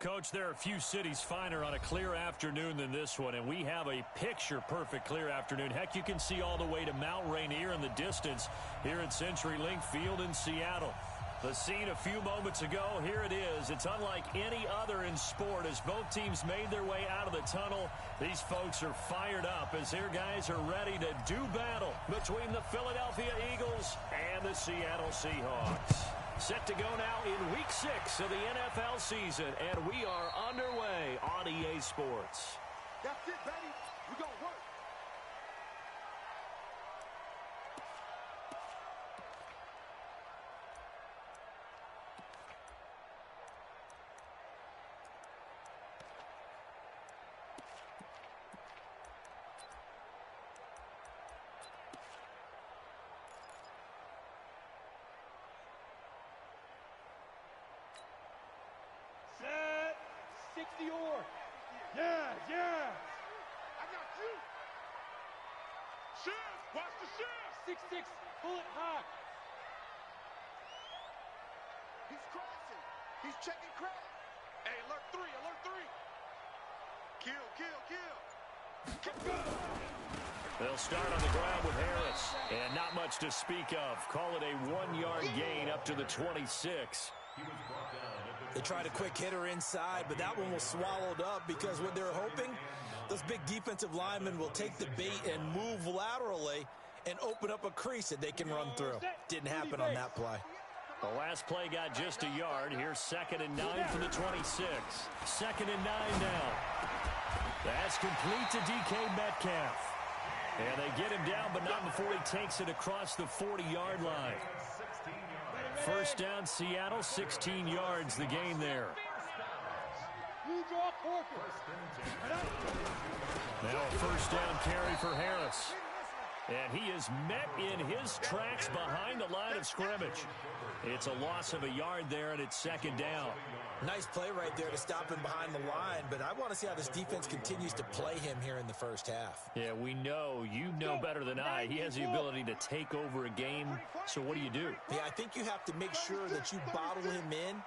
Coach, there are a few cities finer on a clear afternoon than this one, and we have a picture-perfect clear afternoon. Heck, you can see all the way to Mount Rainier in the distance here at CenturyLink Field in Seattle. The scene a few moments ago, here it is. It's unlike any other in sport as both teams made their way out of the tunnel. These folks are fired up as their guys are ready to do battle between the Philadelphia Eagles and the Seattle Seahawks. Set to go now in Week 6 of the NFL season, and we are underway on EA Sports. That's it, baby. We're going to work. Set. 60 or. Yeah, yeah. I got you. Shift. Watch the shift. 6-6. Pull it high. He's crossing. He's checking crack. Hey, alert 3, alert 3. Kill, kill, kill. They'll start on the ground with Harris. And not much to speak of. Call it a 1-yard gain up to the 26. They tried a quick hitter inside, but that one was swallowed up because what they're hoping, those big defensive linemen will take the bait and move laterally and open up a crease that they can run through. Didn't happen on that play. The last play got just a yard. Here's 2nd and 9 for the 26. 2nd and 9 now. That's complete to DK Metcalf. And they get him down, but not before he takes it across the 40-yard line. First down, Seattle, 16 yards, the gain there. Now a first down carry for Harris. And he is met in his tracks behind the line of scrimmage. It's a loss of a yard there, and it's 2nd down. Nice play right there to stop him behind the line, but I want to see how this defense continues to play him here in the first half. Yeah, we know. You know better than I. He has the ability to take over a game, so what do? Yeah, I think you have to make sure that you bottle him in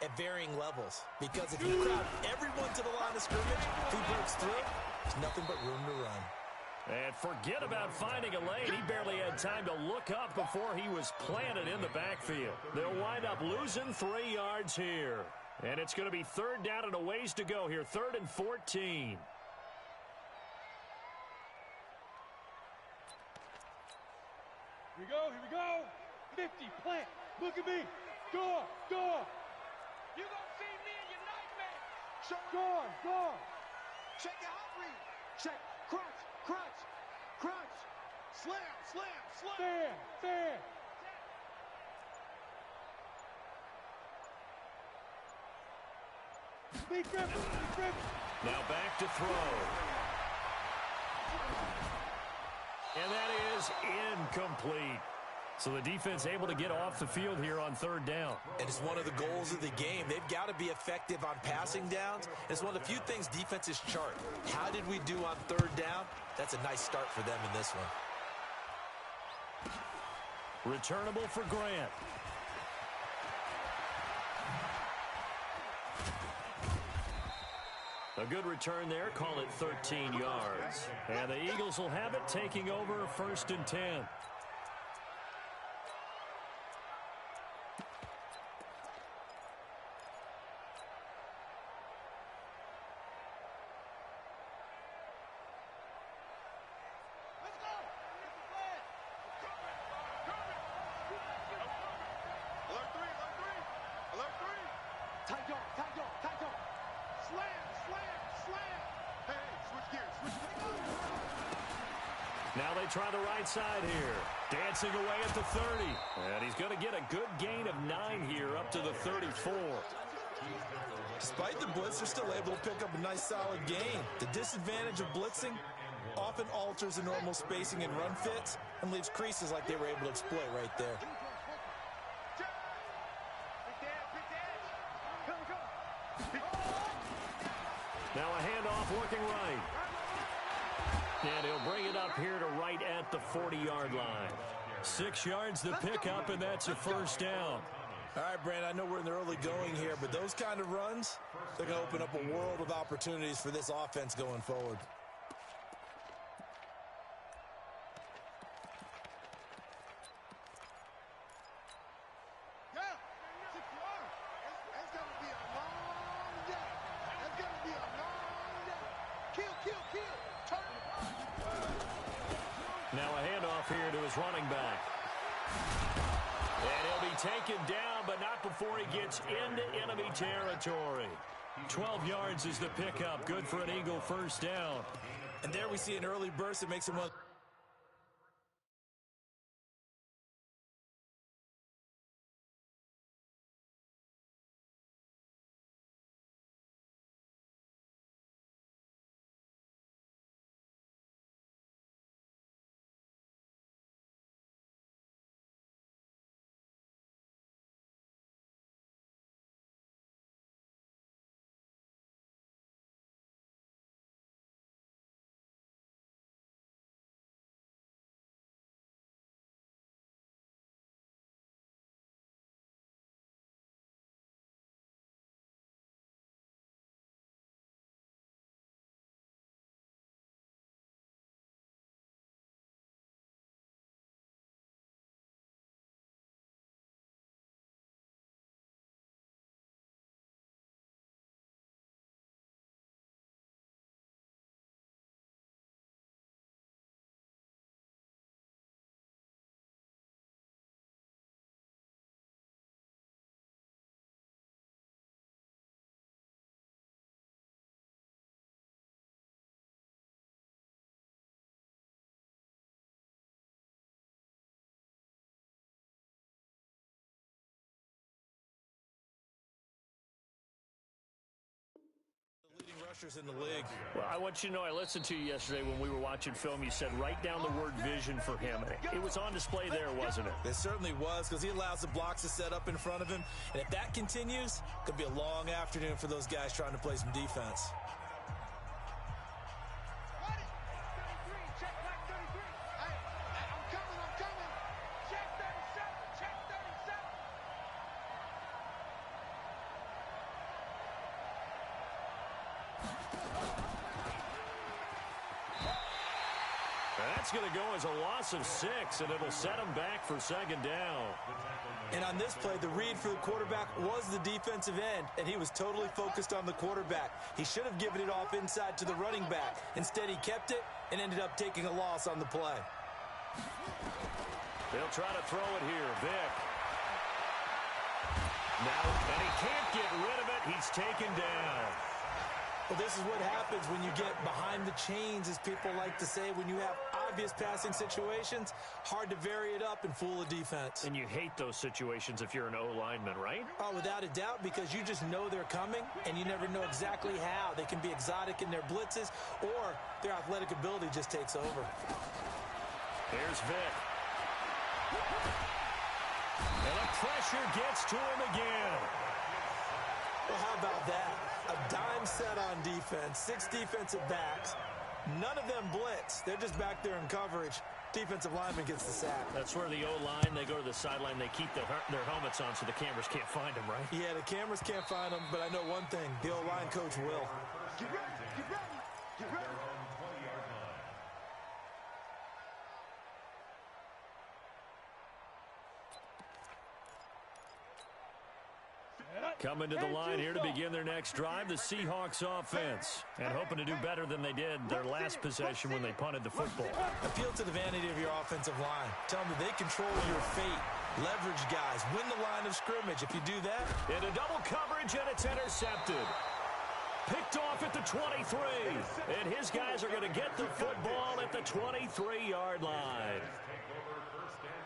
at varying levels, because if you crowd everyone to the line of scrimmage, if he breaks through, there's nothing but room to run. And forget about finding a lane. He barely had time to look up before he was planted in the backfield. They'll wind up losing 3 yards here. And it's going to be 3rd down and a ways to go here. 3rd and 14. Here we go, here we go. 50, plant. Look at me. Go, go. You gonna see me in your nightmare. Show it. Go. Check your hot read. Check. Crunch. Slam. Fair. Big grip. Now back to throw. And that is incomplete. So the defense able to get off the field here on 3rd down. And it's one of the goals of the game. They've got to be effective on passing downs. It's one of the few things defenses chart. How did we do on 3rd down? That's a nice start for them in this one. Returnable for Grant. A good return there. Call it 13 yards. And the Eagles will have it, taking over 1st and 10. Now they try the right side here. Dancing away at the 30. And he's going to get a good gain of 9 here up to the 34. Despite the blitz, they're still able to pick up a nice solid gain. The disadvantage of blitzing often alters the normal spacing and run fits and leaves creases like they were able to exploit right there. Now a handoff looking right. And he'll bring it up here to right at the 40-yard line. 6 yards the pickup, and that's a first down. All right, Brandon, I know we're in the early going here, but those kind of runs, they're going to open up a world of opportunities for this offense going forward. Now a handoff here to his running back. And he'll be taken down, but not before he gets into enemy territory. 12 yards is the pickup. Good for an Eagle first down. And there we see an early burst that makes him one. In the league. Well, I want you to know I listened to you yesterday when we were watching film. You said write down the word vision for him. It was on display there, wasn't it? It certainly was, because he allows the blocks to set up in front of him. And if that continues, it could be a long afternoon for those guys trying to play some defense. That's going to go as a loss of 6, and it'll set him back for second down. And on this play, the read for the quarterback was the defensive end, and he was totally focused on the quarterback. He should have given it off inside to the running back. Instead, he kept it and ended up taking a loss on the play. They'll try to throw it here. Vick. Now, and he can't get rid of it. He's taken down. Well, this is what happens when you get behind the chains, as people like to say. When you have obvious passing situations, hard to vary it up and fool a defense. And you hate those situations if you're an O-lineman, right? Oh, without a doubt, because you just know they're coming, and you never know exactly how. They can be exotic in their blitzes, or their athletic ability just takes over. Here's Vick. And the pressure gets to him again. Well, how about that? A dime set on defense, 6 defensive backs. None of them blitz. They're just back there in coverage. Defensive lineman gets the sack. That's where the O-line, they go to the sideline, they keep their helmets on so the cameras can't find them, right? Yeah, the cameras can't find them, but I know one thing. The O-line coach will. Get ready, get ready, get ready. Coming to the line here to begin their next drive, the Seahawks offense. And hoping to do better than they did their last possession when they punted the football. Appeal to the vanity of your offensive line. Tell them that they control your fate. Leverage guys. Win the line of scrimmage. If you do that. Into double coverage, and it's intercepted. Picked off at the 23. And his guys are going to get the football at the 23-yard line.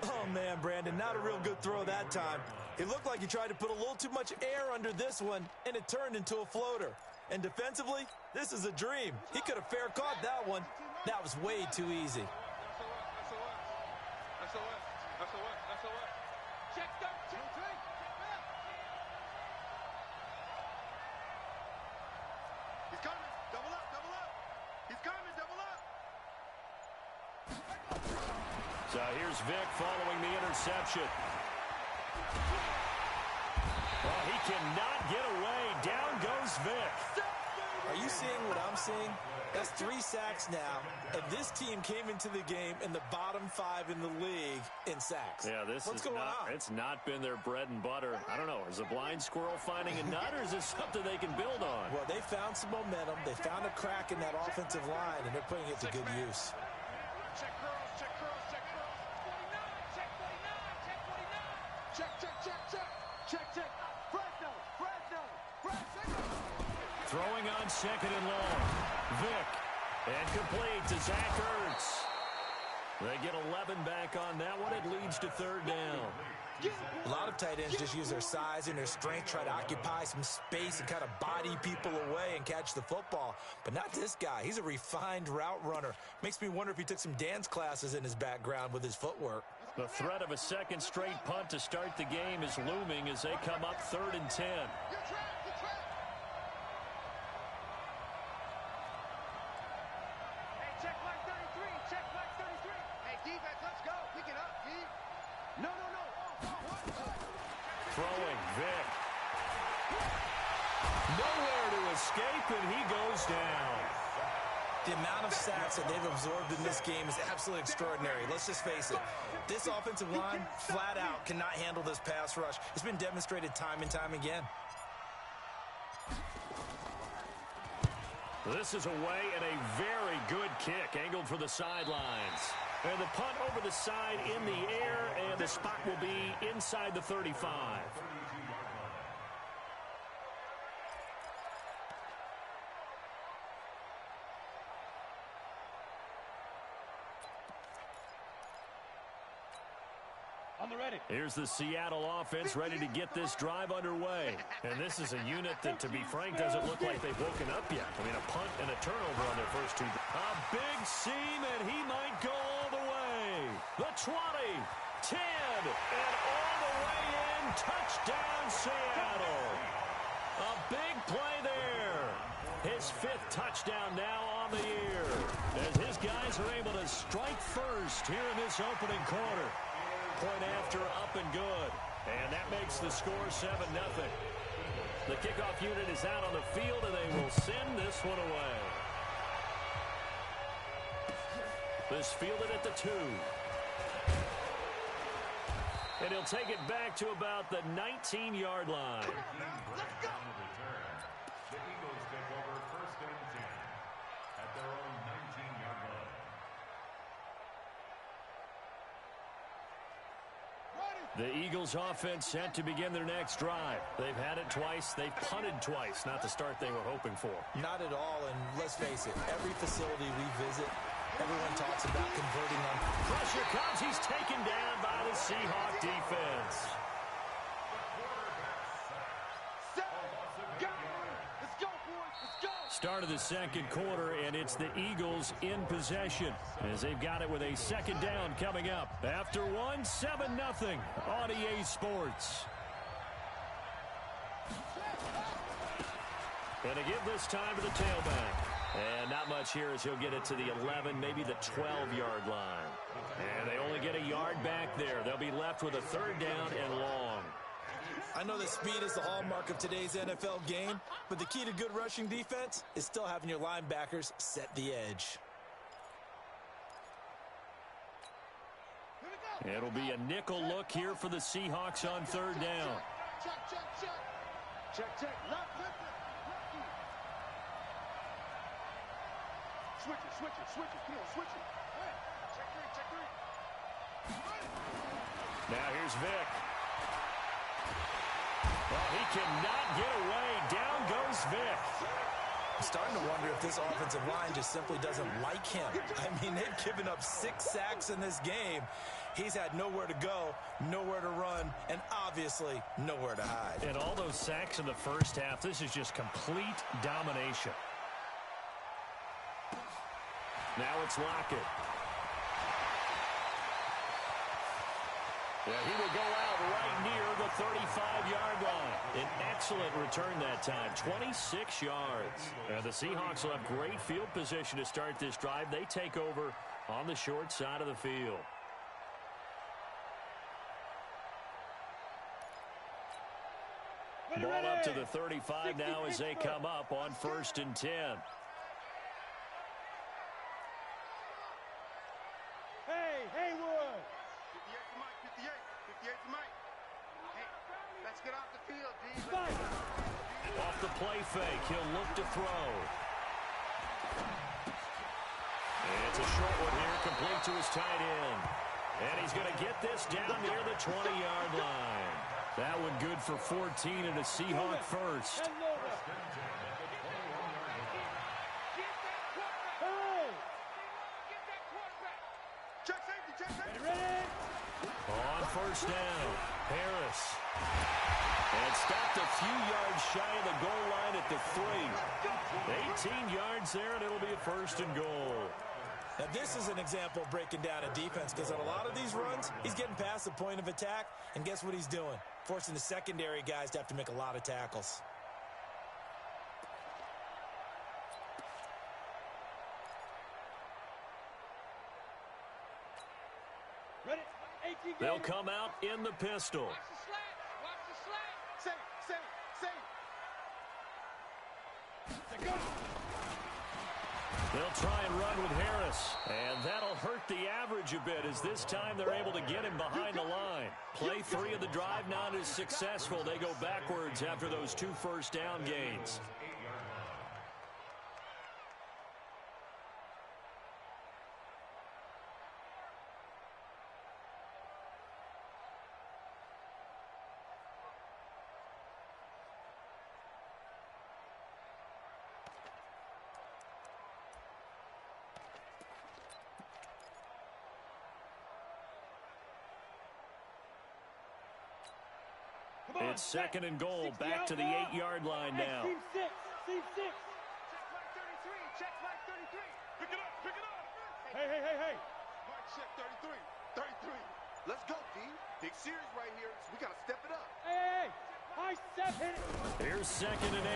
Oh, man, Brandon, not a real good throw that time. It looked like he tried to put a little too much air under this one, and it turned into a floater. And defensively, this is a dream. He could have fair caught that one. That was way too easy. Check 13. He's coming. Double up, double up. He's coming, double up. So here's Vick following the interception. cannot get away. Down goes Vic. Are you seeing what I'm seeing? That's 3 sacks now, and this team came into the game in the bottom 5 in the league in sacks. Yeah, What's going on? It's not been their bread and butter. I don't know. Is a blind squirrel finding a nut, or is this something they can build on? Well, they found some momentum. They found a crack in that offensive line, and they're putting it to good use. Check girls, check girls, check girls. 49, check 49, check 49. Check, check, check, check. Check, check. Fresno, Fresno, Fresno. Throwing on second and long. Vic. And complete to Zach Ertz. They get 11 back on that one. It leads to third down. A lot of tight ends just use their size and their strength, try to occupy some space and kind of body people away and catch the football. But not this guy. He's a refined route runner. Makes me wonder if he took some dance classes in his background with his footwork. The threat of a second straight punt to start the game is looming as they come up 3rd and 10. Throwing, Vic. Nowhere to escape, and he goes down. The amount of sacks that they've absorbed in this game is absolutely extraordinary. Let's just face it. This offensive line, flat out, cannot handle this pass rush. It's been demonstrated time and time again. This is away and a very good kick, angled for the sidelines. And the punt over the side in the air, and the spot will be inside the 35. On the ready. Here's the Seattle offense ready to get this drive underway. And this is a unit that, to be frank, doesn't look like they've woken up yet. I mean, a punt and a turnover on their first 2. A big seam, and he might go all the way. The 20, 10, and all the way in. Touchdown, Seattle. A big play there. His 5th touchdown now on the year, as his guys are able to strike first here in this opening quarter. Point after, up and good. And that makes the score 7-0. The kickoff unit is out on the field, and they will send this one away. This fielded at the 2. And he'll take it back to about the 19-yard line. Let's go. The Eagles take over 1st and 10 at their own 19-yard line. The Eagles offense set to begin their next drive. They've had it twice. They've punted twice. Not the start they were hoping for. Not at all, and let's face it, every facility we visit, everyone talks about converting on. Pressure comes. He's taken down by the Seahawk defense. Start of the second quarter, and it's the Eagles in possession as they've got it with a second down coming up. After 1, 7-0 on EA Sports. And to give this time to the tailback. And not much here as he'll get it to the 11, maybe the 12-yard line. And they only get a yard back there. They'll be left with a 3rd down and long. I know that speed is the hallmark of today's NFL game, but the key to good rushing defense is still having your linebackers set the edge. It'll be a nickel look here for the Seahawks on 3rd down. Check, check, check. Check, check. Left, left, left. Switch it, switch it, switch it. Come on, switch it. Check 3, check 3. Now here's Vic. Well, he cannot get away. Down goes Vic. I'm starting to wonder if this offensive line just simply doesn't like him. I mean, they've given up 6 sacks in this game. He's had nowhere to go, nowhere to run, and obviously nowhere to hide. And all those sacks in the first half, this is just complete domination. Now it's Lockett. Yeah, he will go out right near the 35-yard line. An excellent return that time, 26 yards. And the Seahawks will have great field position to start this drive. They take over on the short side of the field. Ball up to the 35 now as they come up on 1st and 10. Hey, Haywood! 58 to Mike, 58. 58 to Mike. Hey, let's get off the field, D. Spike! Off the play fake, he'll look to throw. And it's a short one here, complete to his tight end. And he's going to get this down near the 20-yard line. That one good for 14 and a Seahawk first. Check safety, check safety. Ready? On 1st down, Harris. And stopped a few yards shy of the goal line at the 3. 18 yards there, and it'll be a 1st and goal. Now, this is an example of breaking down a defense because on a lot of these runs, he's getting past the point of attack, and guess what he's doing? Forcing the secondary guys to have to make a lot of tackles. Ready? 18 They'll come out in the pistol. Watch the slant. Watch the slant. Safe. They'll try and run with Harris, and that'll hurt the average a bit as this time they're able to get him behind the line. Play 3 of the drive not as successful. They go backwards after those 2 first down gains. It's 2nd and goal, back to the 8-yard line now. Team 6. Team 6. Check Mike 33. Check Mike 33. Pick it up. Pick it up. Hey. Mike, check 33. 33. Let's go, D. Big series right here, so we got to step it up. Hey. High step, hit it. Here's 2nd and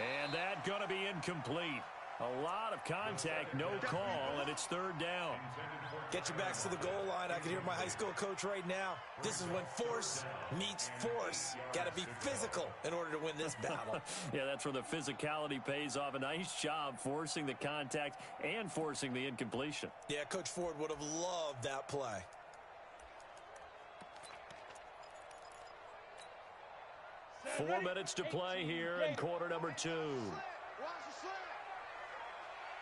8. And that going to be incomplete. A lot of contact, no call, and it's 3rd down. Get your backs to the goal line. I can hear my high school coach right now. This is when force meets force. Got to be physical in order to win this battle. Yeah, that's where the physicality pays off. A nice job forcing the contact and forcing the incompletion. Yeah, Coach Ford would have loved that play. Four minutes to play here in quarter number 2. Watch the slant.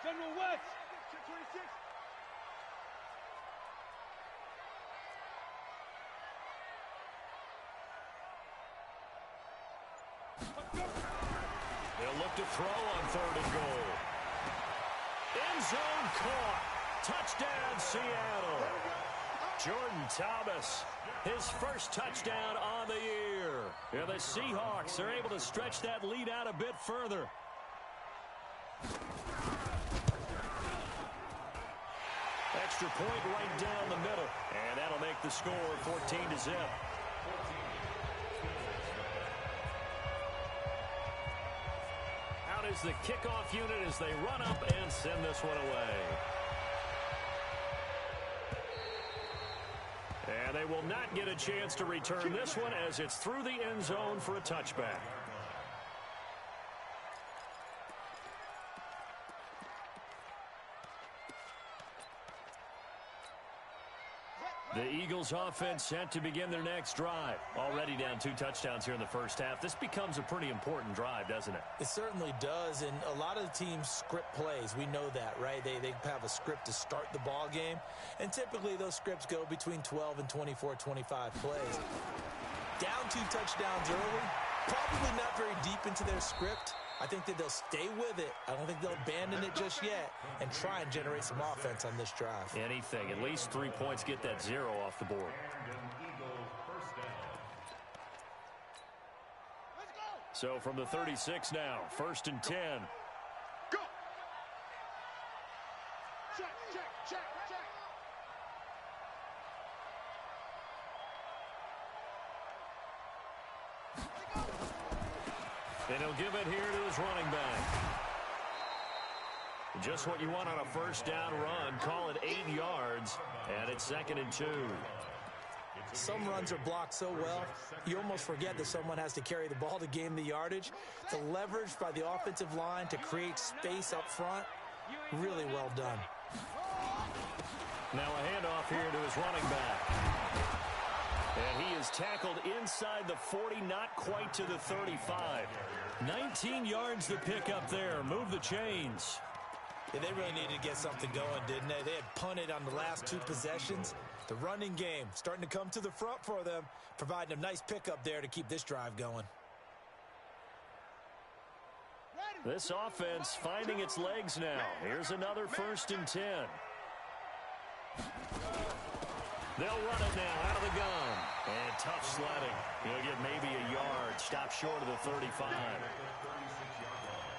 General West. Check 26. They'll look to throw on 3rd and goal. End zone caught. Touchdown, Seattle. Jordan Thomas, his first touchdown on the year. Yeah, the Seahawks are able to stretch that lead out a bit further. Extra point right down the middle, and that'll make the score 14-0. Out is the kickoff unit as they run up and send this one away. And they will not get a chance to return this one as it's through the end zone for a touchback. The Eagles offense set to begin their next drive. Already down 2 touchdowns here in the first half. This becomes a pretty important drive, doesn't it? It certainly does, and a lot of the teams script plays. We know that, right? They have a script to start the ball game, and typically those scripts go between 12 and 24, 25 plays. Down 2 touchdowns early, probably not very deep into their script. I think that they'll stay with it. I don't think they'll abandon it just yet and try and generate some offense on this drive. Anything. At least 3 points, get that 0 off the board. So from the 36 now, 1st and 10. Go. Check. And he'll give it here to his running back. Just what you want on a first down run. Call it 8 yards, and it's 2nd and 2. Some runs are blocked so well, you almost forget that someone has to carry the ball to gain the yardage. The leverage by the offensive line to create space up front, really well done. Now a handoff here to his running back. And he is tackled inside the 40, not quite to the 35. 19 yards to pick up there. Move the chains. Yeah, they really needed to get something going, didn't they? They had punted on the last 2 possessions. The running game starting to come to the front for them, providing a nice pickup there to keep this drive going. This offense finding its legs now. Here's another 1st and 10. They'll run it now out of the gun. And tough sledding. He'll get maybe a yard. Stop short of the 35.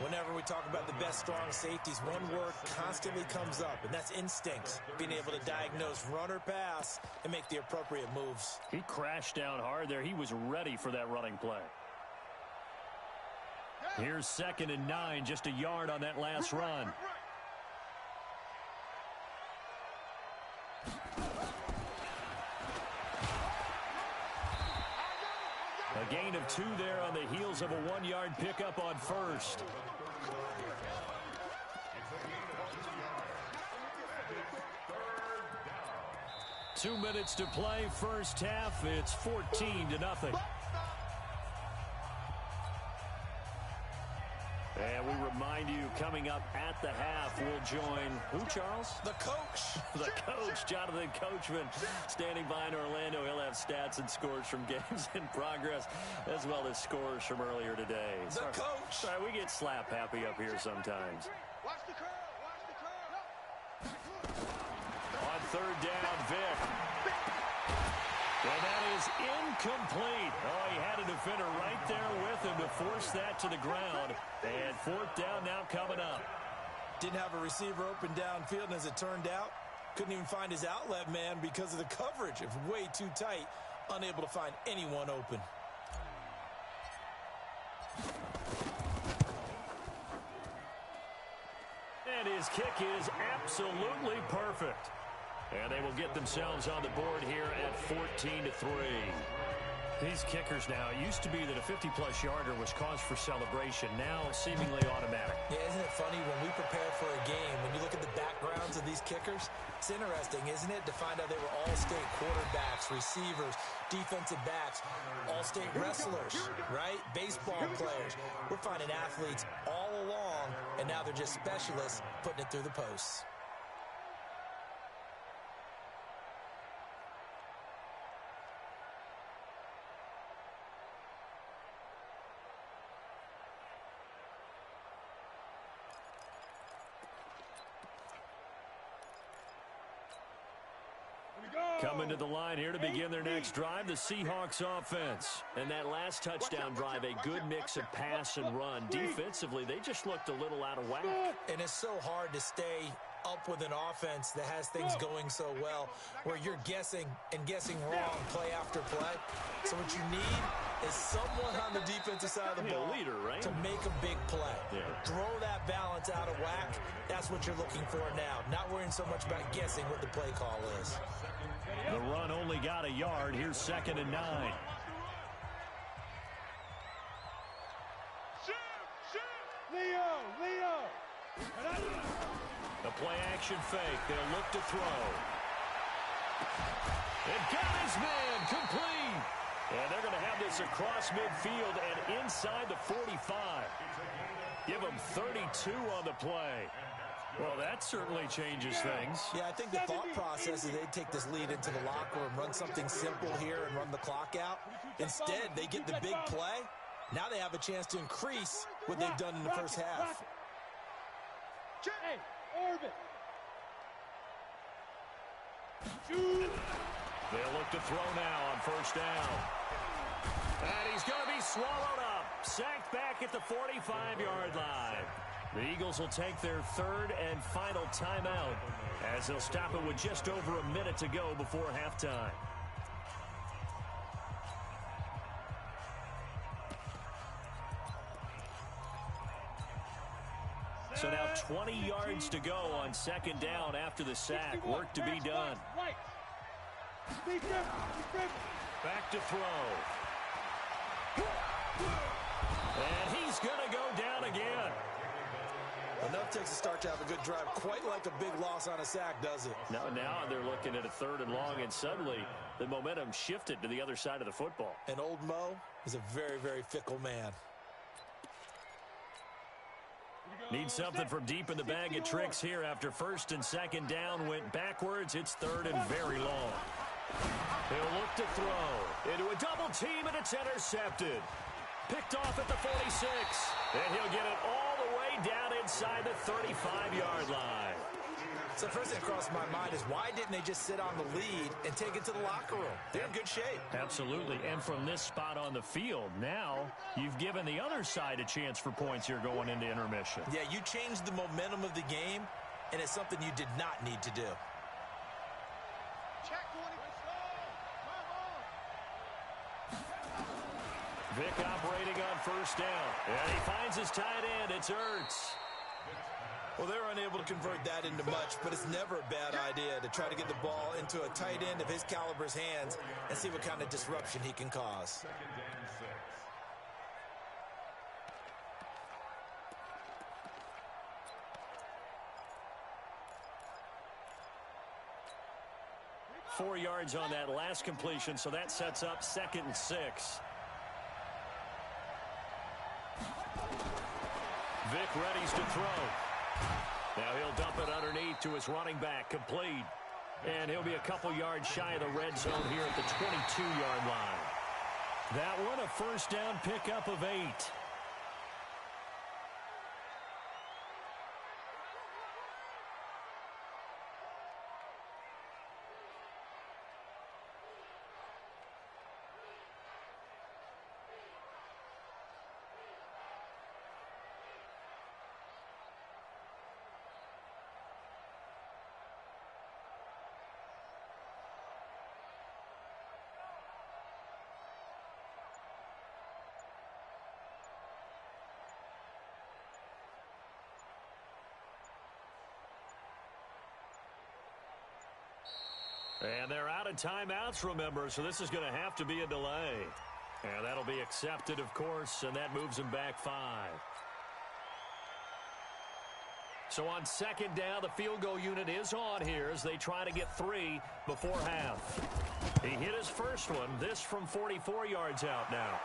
Whenever we talk about the best strong safeties, one word constantly comes up, and that's instincts. Being able to diagnose run or pass and make the appropriate moves. He crashed down hard there. He was ready for that running play. Here's 2nd and 9, just a yard on that last run. A gain of 2 there on the heels of a 1-yard pickup on 1st. 2 minutes to play, first half. It's 14-0. And we remind you, coming up at the half, we'll join who, Charles? The coach. The coach, Jonathan Coachman, standing by in Orlando. He'll have stats and scores from games in progress, as well as scores from earlier today. The coach. Sorry, we get slap happy up here sometimes. Watch the curl. Watch the curl. On 3rd down, Vic. And that is incomplete. Oh, he had a defender right there with him to force that to the ground. And 4th down now coming up. Didn't have a receiver open downfield, and as it turned out, couldn't even find his outlet man because of the coverage. It was way too tight, unable to find anyone open. And his kick is absolutely perfect. And they will get themselves on the board here at 14-3. These kickers now, it used to be that a 50-plus yarder was cause for celebration. Now, seemingly automatic. Yeah, isn't it funny when we prepare for a game, when you look at the backgrounds of these kickers, it's interesting, isn't it, to find out they were all-state quarterbacks, receivers, defensive backs, all-state wrestlers, right? Baseball players. We're finding athletes all along, and now they're just specialists putting it through the posts. Coming to the line here to begin their next drive, the Seahawks offense. And that last touchdown drive, a good mix of pass and run. Defensively, they just looked a little out of whack. And it's so hard to stay up with an offense that has things going so well, where you're guessing and guessing wrong play after play. So what you need is someone on the defensive side of the ball leader, right? to make a big play. Yeah. Throw that balance out of whack. That's what you're looking for now. Not worrying so much about guessing what the play call is. The run only got a yard. Here's 2nd and 9. Leo! The play action fake. They'll look to throw. And got his man complete. And they're going to have this across midfield and inside the 45. Give them 32 on the play. Well, that certainly changes things. Yeah, I think the thought process is they'd take this lead into the locker room, run something simple here and run the clock out. Instead, they get the big play. Now they have a chance to increase what they've done in the first half. Hey, Orbit. Shoot. They'll look to throw now on 1st down. And he's going to be swallowed up. Sacked back at the 45-yard line. The Eagles will take their 3rd and final timeout as they'll stop it with just over a minute to go before halftime. So now 20 yards to go on 2nd down after the sack. Work to be done. Back to throw. And he's going to go down again. Enough takes a start to have a good drive. Quite like a big loss on a sack, does it? Now they're looking at a 3rd and long, and suddenly the momentum shifted to the other side of the football. And old Mo is a very, very fickle man. Need something from deep in the bag of tricks here after 1st and 2nd down went backwards. It's 3rd and very long. He'll look to throw into a double team, and it's intercepted. Picked off at the 46, and he'll get it all the way down inside the 35-yard line. So the first thing that crossed my mind is why didn't they just sit on the lead and take it to the locker room? They're in good shape. Absolutely, and from this spot on the field, now you've given the other side a chance for points here going into intermission. Yeah, you changed the momentum of the game, and it's something you did not need to do. Check 20. Vic operating on 1st down, and he finds his tight end. It's Ertz. Well, they're unable to convert that into much, but it's never a bad idea to try to get the ball into a tight end of his caliber's hands and see what kind of disruption he can cause. 2nd and 6. 4 yards on that last completion, so that sets up 2nd and 6. Vic readies to throw. Now he'll dump it underneath to his running back, complete. And he'll be a couple yards shy of the red zone here at the 22-yard line. That one a 1st down pickup of 8. And they're out of timeouts, remember, so this is going to have to be a delay. And that'll be accepted, of course, and that moves him back 5. So on 2nd down, the field goal unit is on here as they try to get 3 before half. He hit his first one, this from 44 yards out now.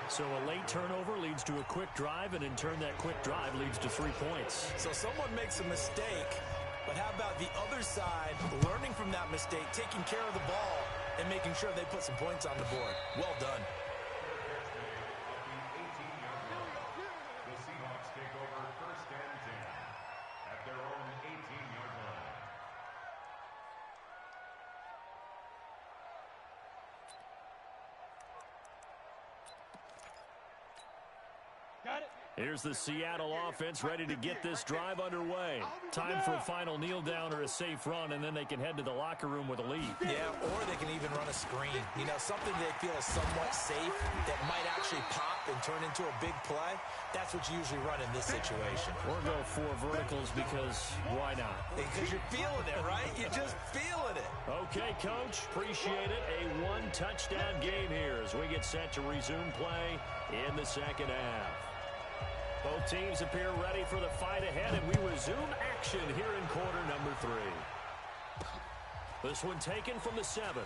So a late turnover leads to a quick drive, and in turn that quick drive leads to 3 points. So someone makes a mistake, but how about the other side learning from that mistake, taking care of the ball, and making sure they put some points on the board? Well done. The Seahawks take over 1st and 10 at their own 18-yard line. Got it. Here's the Seattle offense ready to get this drive underway. Time for a final kneel down or a safe run, and then they can head to the locker room with a lead. Yeah, or they can even run a screen. You know, something they feel is somewhat safe that might actually pop and turn into a big play. That's what you usually run in this situation. Or go 4 verticals because why not? Because you're feeling it, right? You're just feeling it. Okay, Coach, appreciate it. A 1-touchdown game here as we get set to resume play in the 2nd half. Both teams appear ready for the fight ahead, and we resume action here in quarter number 3. This one taken from the 7.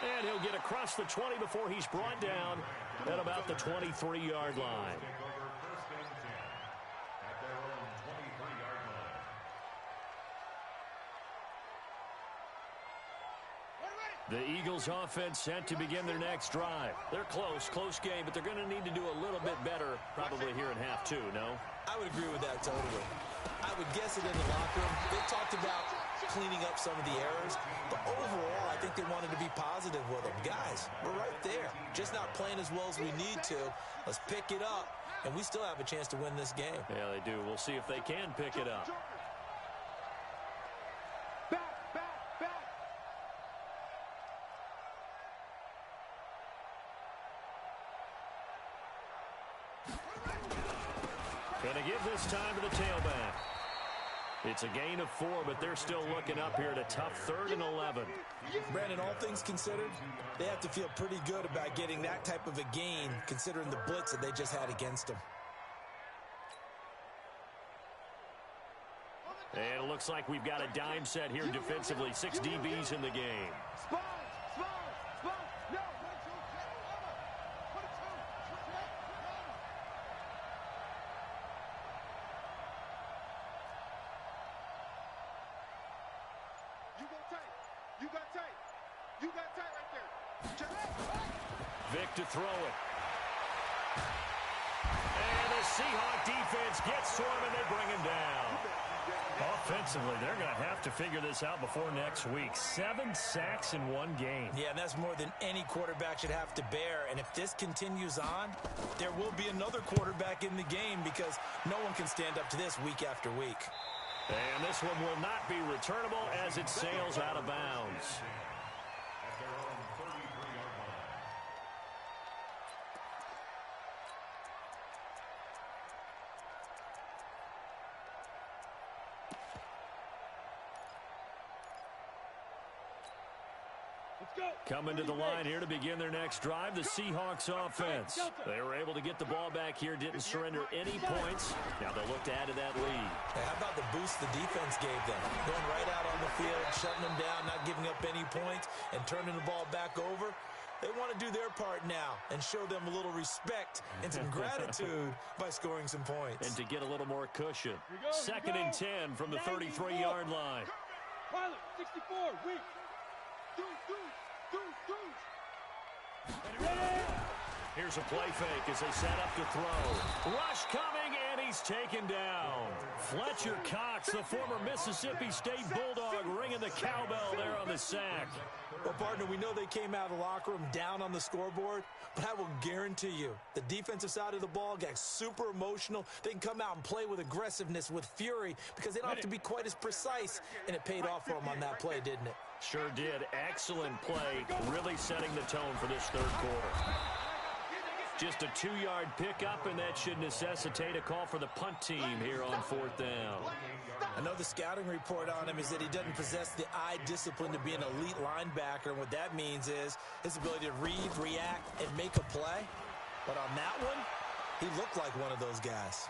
And he'll get across the 20 before he's brought down at about the 23-yard line. Take over 1st and 10 at their own 23-yard line. The Eagles offense set to begin their next drive. They're close game, but they're going to need to do a little bit better probably here in half 2, no? I would agree with that totally. I would guess it in the locker room. They talked about cleaning up some of the errors, but overall, I think they wanted to be positive with them. Guys, we're right there. Just not playing as well as we need to. Let's pick it up, and we still have a chance to win this game. Yeah, they do. We'll see if they can pick it up. Going to give this time to the tailback. It's a gain of 4, but they're still looking up here at a tough 3rd and 11. Brandon, all things considered, they have to feel pretty good about getting that type of a gain, considering the blitz that they just had against them. And it looks like we've got a dime set here defensively. 6 DBs in the game. Vic to throw it. And the Seahawk defense gets to him, and they bring him down. Offensively, they're going to have to figure this out before next week. 7 sacks in 1 game. Yeah, and that's more than any quarterback should have to bear. And if this continues on, there will be another quarterback in the game because no one can stand up to this week after week. And this one will not be returnable as it sails out of bounds. Coming to the line here to begin their next drive, the Seahawks offense. They were able to get the ball back here, didn't surrender any points. Now they'll look to add to that lead. Hey, how about the boost the defense gave them? Going right out on the field, shutting them down, not giving up any points, and turning the ball back over. They want to do their part now and show them a little respect and some gratitude by scoring some points. And to get a little more cushion. 2nd and 10 from the 33-yard line. Pilot, 64, weak. Here's a play fake as they set up to throw. Rush coming, and he's taken down. Fletcher Cox, the former Mississippi State Bulldog, ringing the cowbell there on the sack. Well, partner, we know they came out of the locker room down on the scoreboard, but I will guarantee you the defensive side of the ball got super emotional. They can come out and play with aggressiveness, with fury, because they don't have to be quite as precise, and it paid off for them on that play, didn't it? Sure did. Excellent play, really setting the tone for this 3rd quarter. Just a 2-yard pickup, and that should necessitate a call for the punt team here on 4th down. I know the scouting report on him is that he doesn't possess the eye discipline to be an elite linebacker, and what that means is his ability to read, react, and make a play. But on that one, he looked like one of those guys.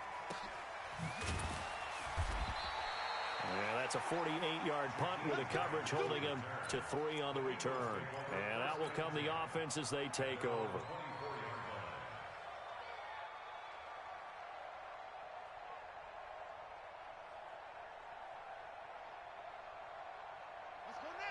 Yeah, that's a 48-yard punt with the coverage holding him to 3 on the return. And out will come the offense as they take over.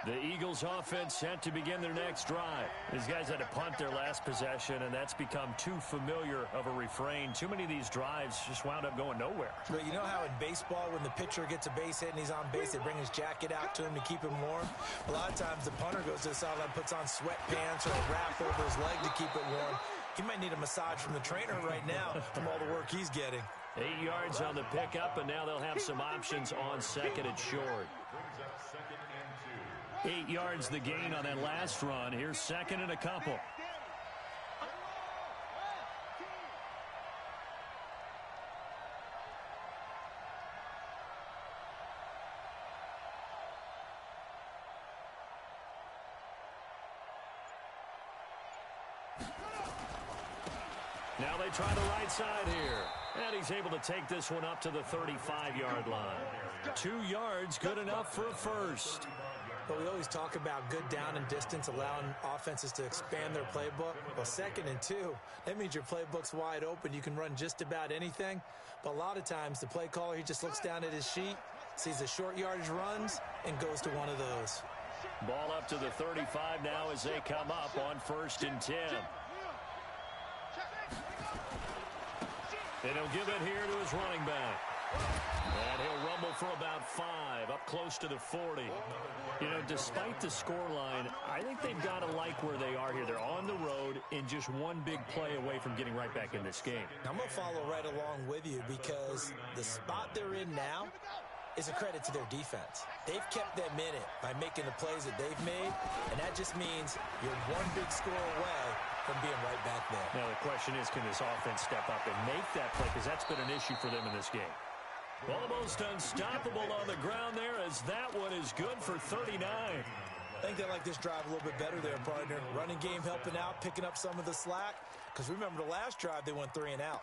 The Eagles offense set to begin their next drive. These guys had to punt their last possession, and that's become too familiar of a refrain. Too many of these drives just wound up going nowhere. But you know how in baseball, when the pitcher gets a base hit and he's on base, they bring his jacket out to him to keep him warm? A lot of times the punter goes to the sideline, puts on sweatpants or a wrap over his leg to keep it warm. He might need a massage from the trainer right now from all the work he's getting. 8 yards on the pickup, and now they'll have some options on 2nd and short. 8 yards the gain on that last run. Here's 2nd and a couple. Now they try the right side here. And he's able to take this one up to the 35-yard line. 2 yards, good enough for a first. But we always talk about good down and distance, allowing offenses to expand their playbook. Well, 2nd and 2, that means your playbook's wide open. You can run just about anything. But a lot of times, the play caller, he just looks down at his sheet, sees the short yardage runs, and goes to one of those. Ball up to the 35 now as they come up on 1st and 10. And he'll give it here to his running back. And he'll rumble for about 5, up close to the 40. You know, despite the scoreline, I think they've got to like where they are here. They're on the road and just one big play away from getting right back in this game. I'm going to follow right along with you because the spot they're in now is a credit to their defense. They've kept them in it by making the plays that they've made, and that just means you're one big score away from being right back there. Now the question is, can this offense step up and make that play? Because that's been an issue for them in this game. Almost unstoppable on the ground there, as that one is good for 39. I think they like this drive a little bit better there, partner. Running game helping out, picking up some of the slack. Because remember, the last drive, they went 3 and out.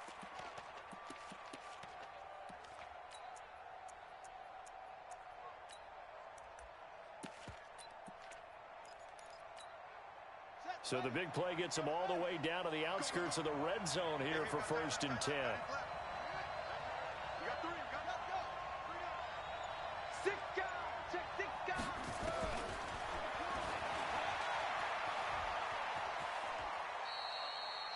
So the big play gets them all the way down to the outskirts of the red zone here for 1st and 10.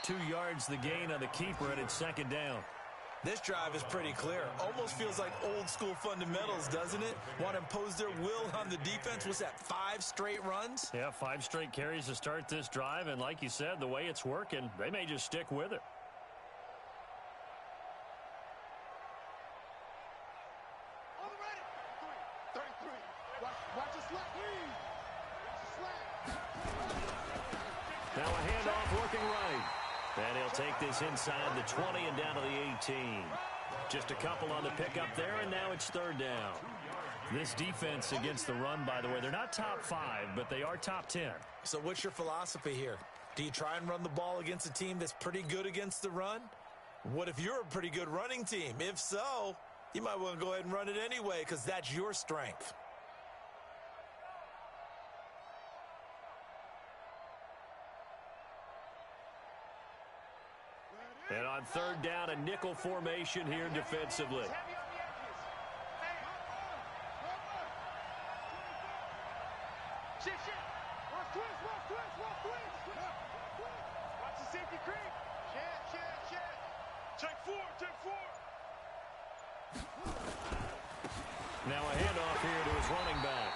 Two yards the gain on the keeper, and it's 2nd down. This drive is pretty clear. Almost feels like old school fundamentals, doesn't it? Want to impose their will on the defense. Was that 5 straight runs? Yeah, 5 straight carries to start this drive, and like you said, the way it's working, they may just stick with it. Now a handoff working right. And he'll take this inside the 20 and down to the 18. Just a couple on the pickup there, and now it's 3rd down. This defense against the run, by the way, they're not top 5, but they are top 10. So what's your philosophy here? Do you try and run the ball against a team that's pretty good against the run? What if you're a pretty good running team? If so, you might want to go ahead and run it anyway, because that's your strength. And on 3rd down, a nickel formation here defensively. Watch the safety creep. Check 4. Now a handoff here to his running back.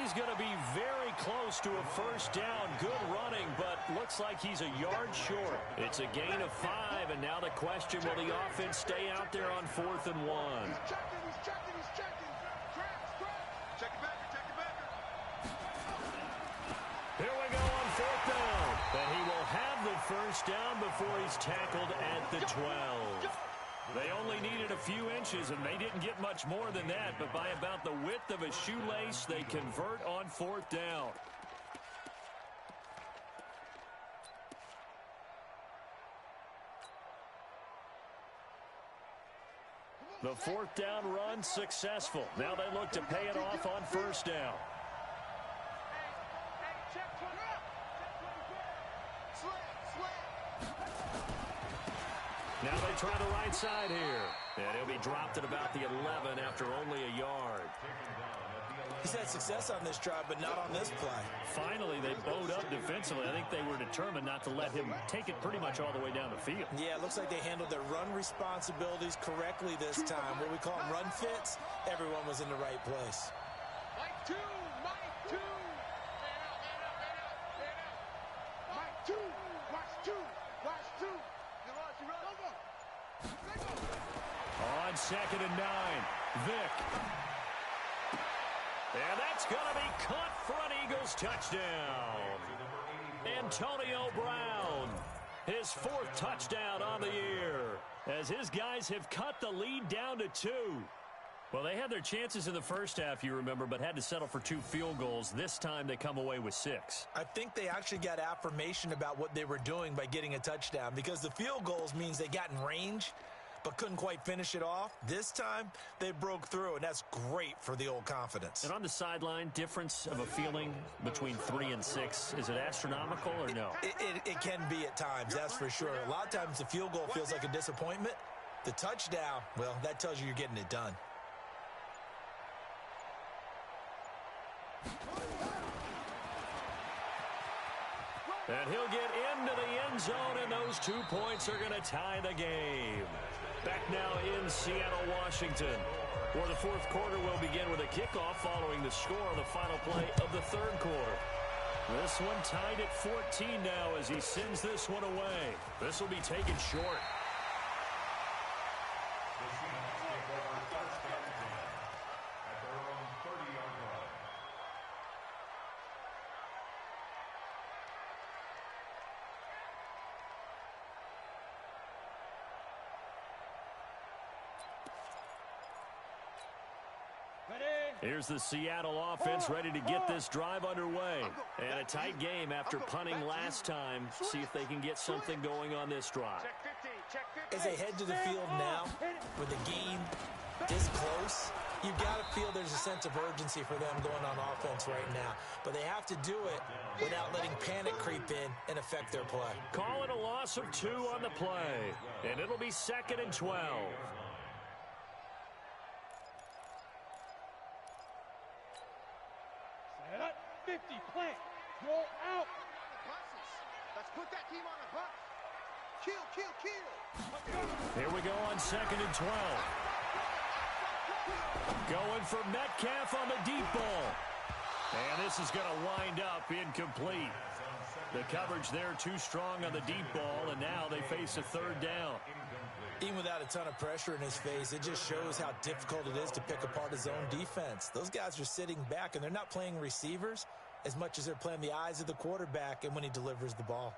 He's going to be very close to a 1st down. Good running, but looks like he's a yard short. It's a gain of 5, and now the question, will the offense stay out there on 4th and 1? He's checking. Check it back. Here we go on 4th down. And he will have the 1st down before he's tackled at the 12. They only needed a few inches, and they didn't get much more than that, but by about the width of a shoelace, they convert on 4th down. The 4th down run successful. Now they look to pay it off on 1st down. Now they try the right side here. And he'll be dropped at about the 11 after only a yard. He's had success on this drive, but not on this play. Finally, they bowed up defensively. I think they were determined not to let him take it pretty much all the way down the field. Yeah, it looks like they handled their run responsibilities correctly this time. What we call them run fits, everyone was in the right place. Mike 2. Mike 2. Watch 2. On 2nd and 9, Vick. And that's going to be caught for an Eagles touchdown. Antonio Brown, his 4th touchdown on the year, as his guys have cut the lead down to 2. Well, they had their chances in the first half, you remember, but had to settle for 2 field goals. This time they come away with 6. I think they actually got affirmation about what they were doing by getting a touchdown, because the field goals means they got in range but couldn't quite finish it off. This time, they broke through, and that's great for the old confidence. And on the sideline, difference of a feeling between 3 and 6, is it astronomical or no? It can be at times, that's for sure. A lot of times the field goal feels like a disappointment. The touchdown, well, that tells you you're getting it done. And he'll get into the end zone, and those 2 points are going to tie the game. Back now in Seattle, Washington, where the 4th quarter will begin with a kickoff following the score on the final play of the 3rd quarter. This one tied at 14 now as he sends this one away. This will be taken short. Here's the Seattle offense ready to get this drive underway. And a tight game after punting last time. See if they can get something going on this drive. As they head to the field now, with the game this close, you've got to feel there's a sense of urgency for them going on offense right now. But they have to do it without letting panic creep in and affect their play. Call it a loss of 2 on the play. And it'll be 2nd and 12. Set up, 50, plant, roll out. Let's put that team on a bus. Kill, kill, kill. Here we go on 2nd and 12. Going for Metcalf on the deep ball. And this is going to wind up incomplete. The coverage there too strong on the deep ball, and now they face a 3rd down. Even without a ton of pressure in his face, it just shows how difficult it is to pick apart his own defense. Those guys are sitting back, and they're not playing receivers as much as they're playing the eyes of the quarterback and when he delivers the ball.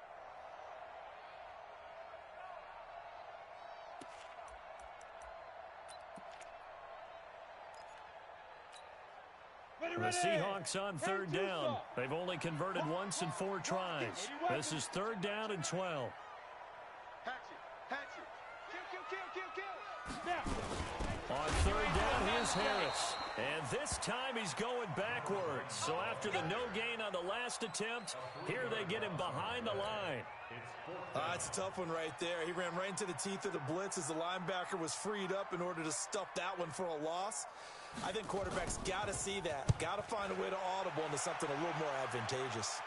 The Seahawks on 3rd down. They've only converted once in 4 tries. This is 3rd down and 12. On 3rd down, here's Harris. And this time he's going backwards. So after the no gain on the last attempt, here they get him behind the line. It's a tough one right there. He ran right into the teeth of the blitz as the linebacker was freed up in order to stuff that one for a loss. I think quarterbacks got to see that. Got to find a way to audible into something a little more advantageous.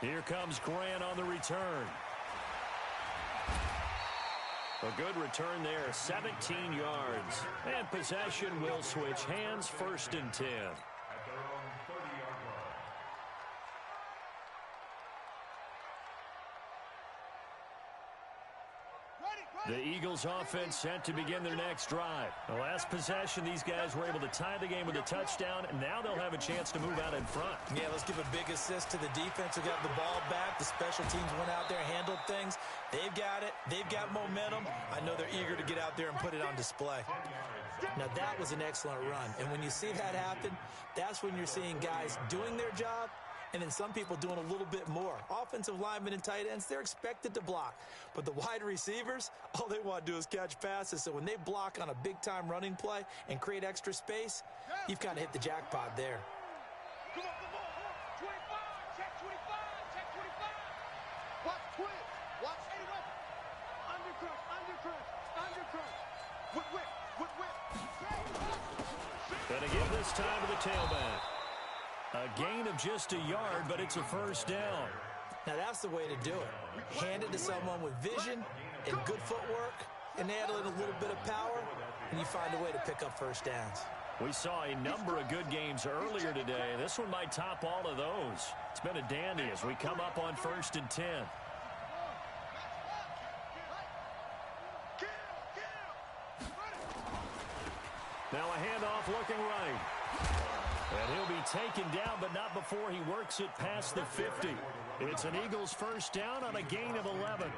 Here comes Grant on the return. A good return there, 17 yards. And possession will switch hands, 1st and 10. The Eagles offense set to begin their next drive. The last possession, these guys were able to tie the game with a touchdown, and now they'll have a chance to move out in front. Yeah, let's give a big assist to the defense who got the ball back. The special teams went out there, handled things. They've got it. They've got momentum. I know they're eager to get out there and put it on display. Now, that was an excellent run. And when you see that happen, that's when you're seeing guys doing their job, and then some people doing a little bit more. Offensive linemen and tight ends, they're expected to block. But the wide receivers, all they want to do is catch passes. So when they block on a big-time running play and create extra space, you've kind of hit the jackpot there. Come on, come on. 25, check 25, check 25. Watch twist. Watch anyway. Undercrunch, undercrunch, undercrunch. Whip. Gonna give this time to the tailback. A gain of just a yard, but it's a 1st down. Now, that's the way to do it. Hand it to someone with vision and good footwork, and add in a little bit of power, and you find a way to pick up 1st downs. We saw a number of good games earlier today. This one might top all of those. It's been a dandy as we come up on 1st and 10. Now a handoff looking right. And he'll be taken down, but not before he works it past the 50. It's an Eagles 1st down on a gain of 11.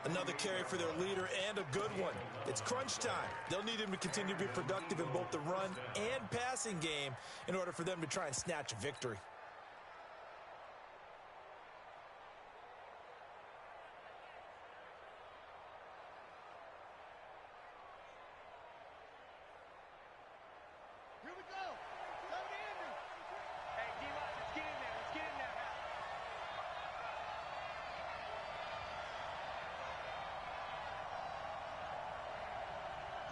Another carry for their leader and a good one. It's crunch time. They'll need him to continue to be productive in both the run and passing game in order for them to try and snatch a victory. Here we go. Go to Andy. Hey, D-Lot, let's get in there. Let's get in there now.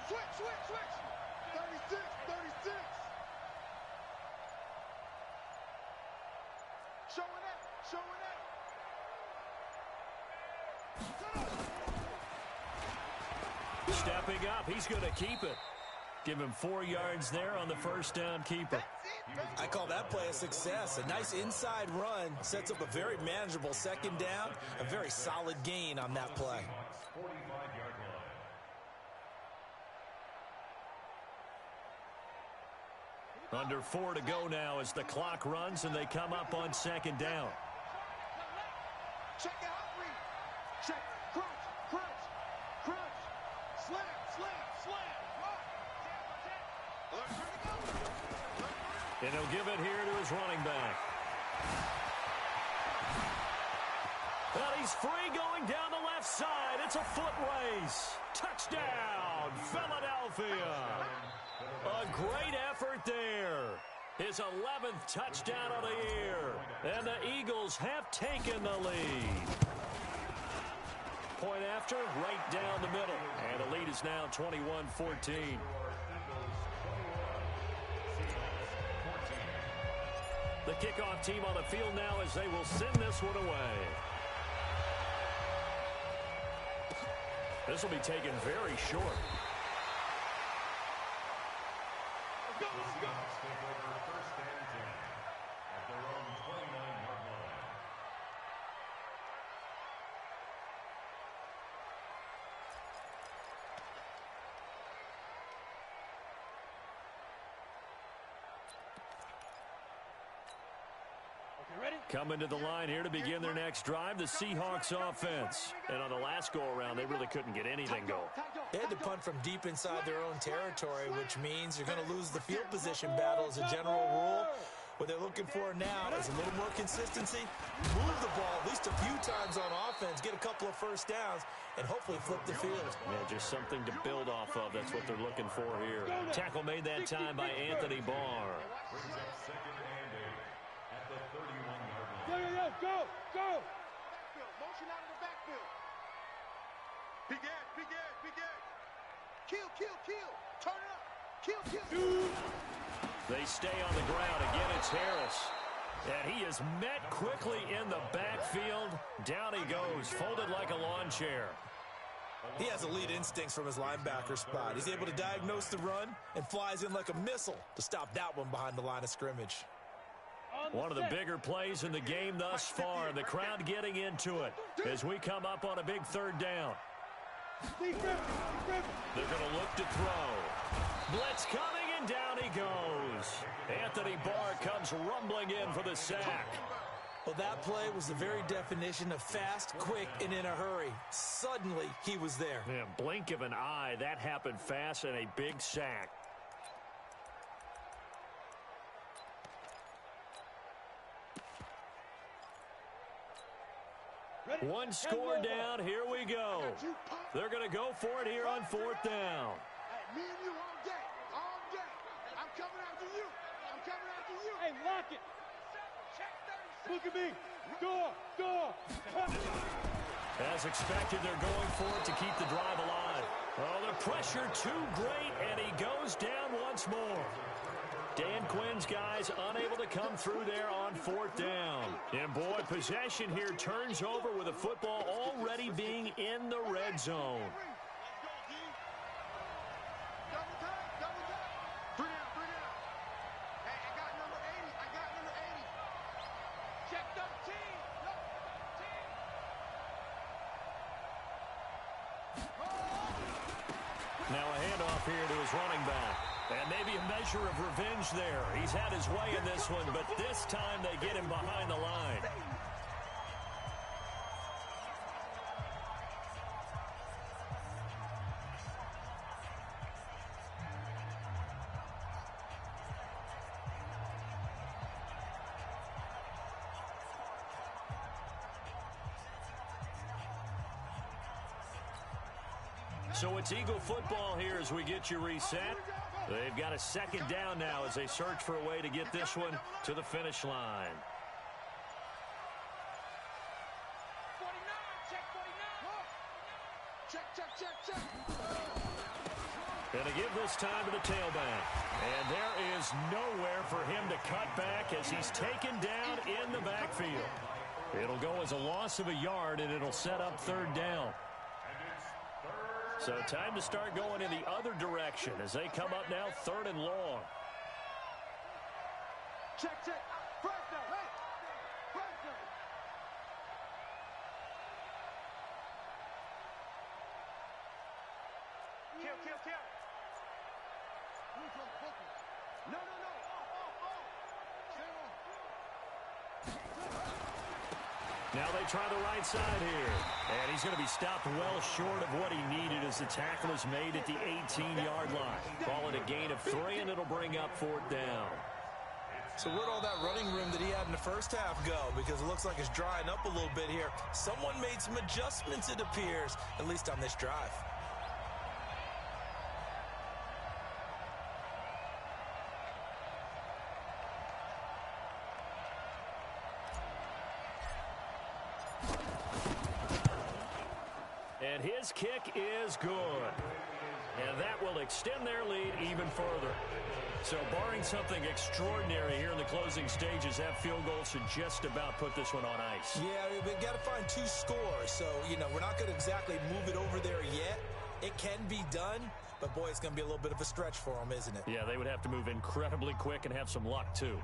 Switch. 36. Showing up. Stepping up, he's going to keep it. Give him 4 yards there on the 1st down keeper. I call that play a success. A nice inside run sets up a very manageable 2nd down. A very solid gain on that play. 45-yard line. Under 4 to go now as the clock runs and they come up on 2nd down. Check out read. Check. Crunch. Slam. And he'll give it here to his running back. Well, he's free going down the left side. It's a foot race. Touchdown, Philadelphia. A great effort there. His 11th touchdown of the year. And the Eagles have taken the lead. Point after, right down the middle. And the lead is now 21-14. The kickoff team on the field now as they will send this one away. This will be taken very short. The Seahawks take over first and 10 at their own 29-yard line. Coming to the line here to begin their next drive, the Seahawks offense. And on the last go-around, they really couldn't get anything going. They had to punt from deep inside their own territory, which means you're going to lose the field position battle as a general rule. What they're looking for now is a little more consistency, move the ball at least a few times on offense, get a couple of first downs, and hopefully flip the field. Yeah, just something to build off of. That's what they're looking for here. Tackle made that time by Anthony Barr. Brings up second and 8 at the 31-yard line. Go! Motion out of the backfield. Big edge. Kill. Turn it up. Kill. They stay on the ground. Again, it's Harris. And he is met quickly in the backfield. Down he goes, folded like a lawn chair. He has elite instincts from his linebacker spot. He's able to diagnose the run and flies in like a missile to stop that one behind the line of scrimmage. One of the bigger plays in the game thus far, and the crowd getting into it as we come up on a big third down. They're going to look to throw. Blitz coming, and down he goes. Anthony Barr comes rumbling in for the sack. Well, that play was the very definition of fast, quick, and in a hurry. Suddenly, he was there. Man, blink of an eye, that happened fast, and a big sack. One score down, here we go. They're going to go for it here on fourth down. Hey, me and you all day. I'm coming after you. Hey, lock it. Look at me. Door. As expected, they're going for it to keep the drive alive. Oh, the pressure too great, and he goes down once more. Dan Quinn's guys unable to come through there on fourth down. And boy, possession here turns over with the football already being in the red zone. Double time. 3 down. Hey, I got number 80. Check 13. Now a handoff here to his running back. And maybe a measure of revenge there. He's had his way in this one, but this time they get him behind the line. So it's Eagle football here as we get you reset. They've got a second down now as they search for a way to get this one to the finish line. 49. Check. Going to give this time to the tailback. And there is nowhere for him to cut back as he's taken down in the backfield. It'll go as a loss of a yard, and it'll set up third down. So time to start going in the other direction as they come up now third and long. Check. First down. Kill. No. Now they try the right side here. And he's going to be stopped well short of what he needed as the tackle is made at the 18-yard line. Ball at a gain of 3, and it'll bring up 4th down. So where'd all that running room that he had in the first half go? Because it looks like it's drying up a little bit here. Someone made some adjustments, it appears, at least on this drive. And his kick is good. And that will extend their lead even further. So barring something extraordinary here in the closing stages, that field goal should just about put this one on ice. Yeah, we've got to find 2 scores. So, we're not going to exactly move it over there yet. It can be done, but boy, it's going to be a little bit of a stretch for them, isn't it? Yeah, they would have to move incredibly quick and have some luck, too.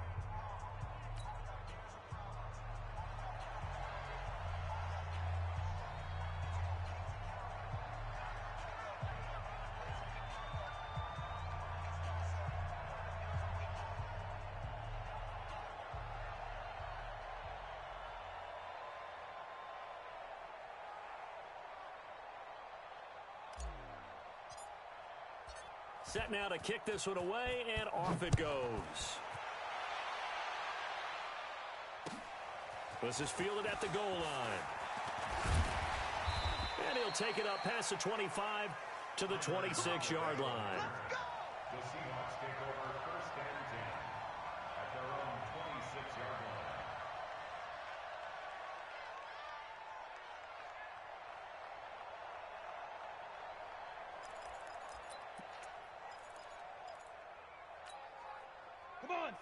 Set now to kick this one away, and off it goes. This is fielded at the goal line. And he'll take it up past the 25 to the 26-yard line. The Seahawks take over 1st and 10 at their own 26-yard line.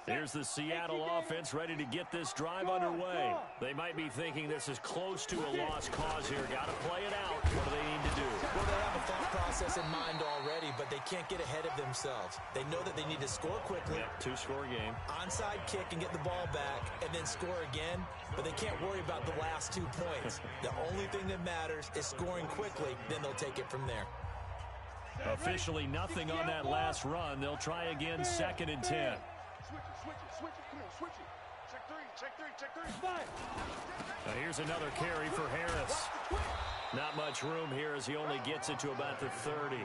Here's the Seattle offense ready to get this drive underway. They might be thinking this is close to a lost cause here. Got to play it out. What do they need to do? Well, they have a thought process in mind already, but they can't get ahead of themselves. They know that they need to score quickly. Yep, 2-score game. Onside kick and get the ball back, and then score again. But they can't worry about the last 2 points. The only thing that matters is scoring quickly. Then they'll take it from there. Officially nothing on that last run. They'll try again, 2nd and 10. Switch it. Come on, switch it. Check three. Now here's another carry for Harris. Not much room here as he only gets it to about the 30.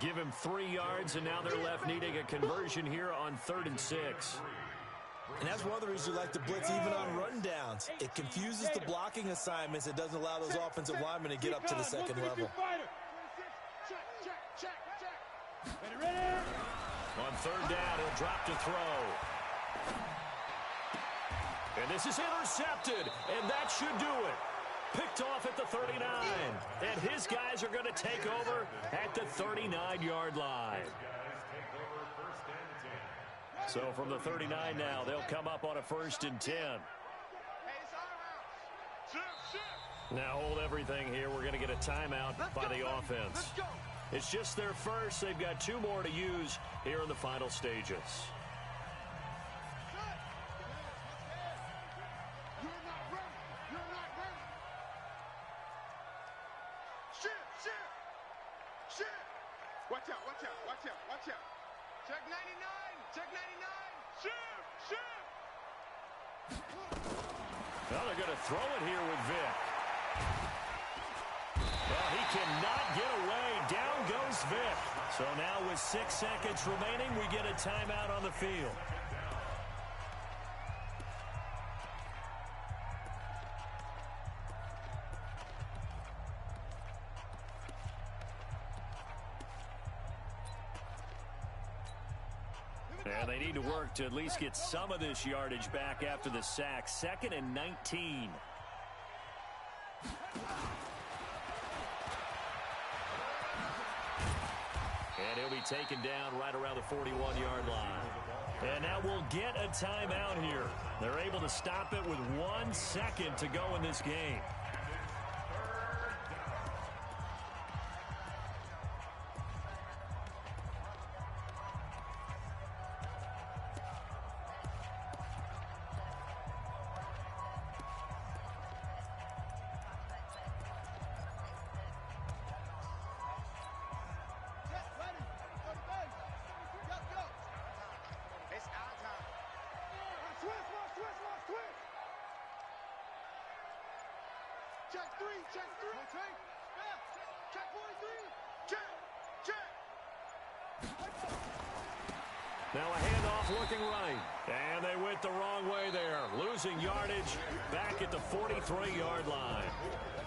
Give him 3 yards, and now they're left needing a conversion here on 3rd and 6. And that's one of the reasons you like to blitz even on rundowns. It confuses the blocking assignments. It doesn't allow those offensive linemen to get up to the 2nd level. Check. Ready. On 3rd down, he'll drop to throw. And this is intercepted, and that should do it. Picked off at the 39. And his guys are going to take over at the 39-yard line. So from the 39 now, they'll come up on a 1st and 10. Now hold everything here. We're going to get a timeout by the offense. It's just their first. They've got 2 more to use here in the final stages. You're not ready. Shift. Watch out. Check 99. Shift. Well, they're going to throw it here with Vic. Well, he cannot get away. Down goes Vic. So now with 6 seconds remaining, we get a timeout on the field. And they need to work to at least get some of this yardage back after the sack. 2nd and 19. And he'll be taken down right around the 41-yard line. And now we'll get a timeout here. They're able to stop it with 1 second to go in this game. Check 3, check 3. Rotate. Yeah. Check 43. Check. Check. Now a handoff looking right. And they went the wrong way there. Losing yardage back at the 43-yard line.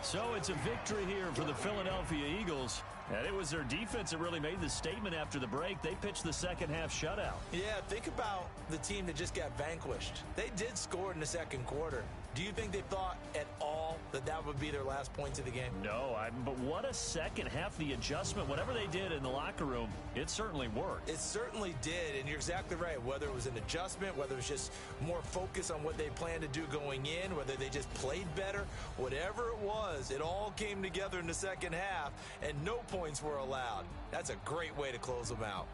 So it's a victory here for the Philadelphia Eagles. And it was their defense that really made the statement after the break. They pitched the second half shutout. Yeah, think about the team that just got vanquished. They did score in the second quarter. Do you think they thought at all that that would be their last points of the game? No, but what a second half. The adjustment, whatever they did in the locker room, it certainly worked. It certainly did, and you're exactly right. Whether it was an adjustment, whether it was just more focus on what they planned to do going in, whether they just played better, whatever it was, it all came together in the second half, and no points were allowed. That's a great way to close them out.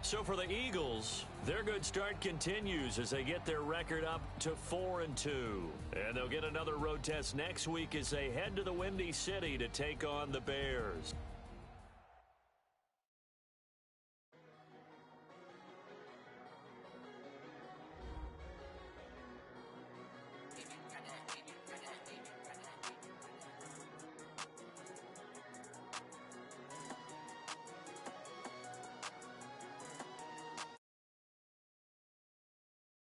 So for the Eagles, their good start continues as they get their record up to 4-2. And they'll get another road test next week as they head to the Windy City to take on the Bears.